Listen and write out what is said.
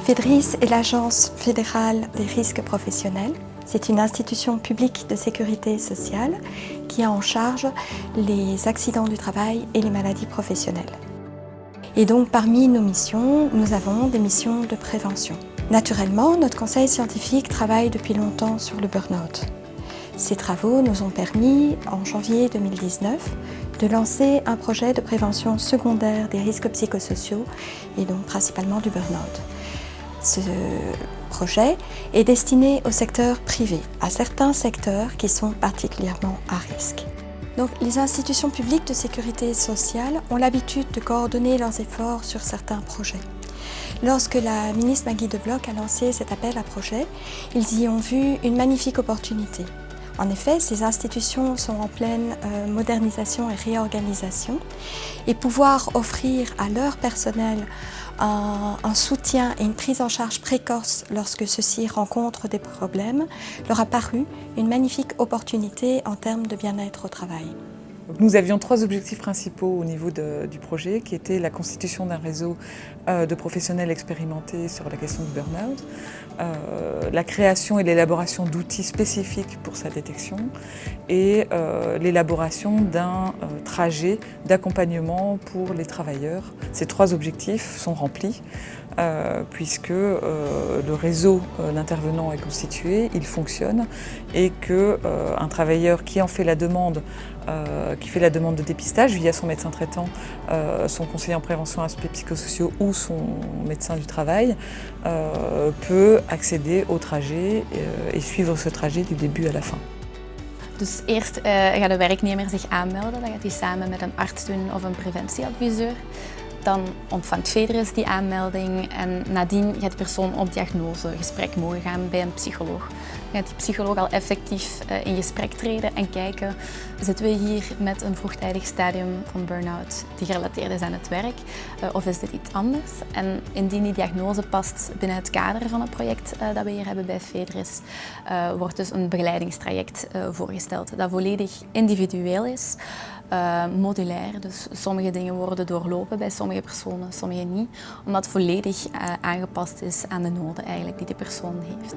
FEDRIS est l'Agence fédérale des risques professionnels. C'est une institution publique de sécurité sociale qui a en charge les accidents du travail et les maladies professionnelles. Et donc parmi nos missions, nous avons des missions de prévention. Naturellement, notre conseil scientifique travaille depuis longtemps sur le burn-out. Ces travaux nous ont permis, en janvier 2019, de lancer un projet de prévention secondaire des risques psychosociaux et donc principalement du burn-out. Ce projet est destiné au secteur privé, à certains secteurs qui sont particulièrement à risque. Donc, les institutions publiques de sécurité sociale ont l'habitude de coordonner leurs efforts sur certains projets. Lorsque la ministre Maggie De Block a lancé cet appel à projet, ils y ont vu une magnifique opportunité. En effet, ces institutions sont en pleine modernisation et réorganisation et pouvoir offrir à leur personnel un soutien et une prise en charge précoce lorsque ceux-ci rencontrent des problèmes leur a paru une magnifique opportunité en termes de bien-être au travail. Nous avions 3 objectifs principaux au niveau du projet, qui étaient la constitution d'un réseau de professionnels expérimentés sur la question du burn-out, la création et l'élaboration d'outils spécifiques pour sa détection et l'élaboration d'un trajet d'accompagnement pour les travailleurs. Ces 3 objectifs sont remplis puisque le réseau d'intervenants est constitué, il fonctionne et qu'un travailleur qui en fait la demande qui fait la demande de dépistage via son médecin traitant, son conseiller en prévention aspects psychosociaux ou son médecin du travail, peut accéder au trajet et suivre ce trajet du début à la fin. Dus eerst gaat de werknemer zich aanmelden, dat gaat hij samen met een arts doen of een preventieadviseur. Dan ontvangt FEDRIS die aanmelding en nadien gaat de persoon op diagnosegesprek mogen gaan bij een psycholoog. Dan gaat die psycholoog al effectief in gesprek treden en kijken, zitten we hier met een vroegtijdig stadium van burn-out die gerelateerd is aan het werk of is dit iets anders? En indien die diagnose past binnen het kader van het project dat we hier hebben bij FEDRIS, wordt dus een begeleidingstraject voorgesteld dat volledig individueel is. Modulair, dus sommige dingen worden doorlopen bij sommige personen, sommige niet, omdat het volledig aangepast is aan de noden eigenlijk die de persoon heeft.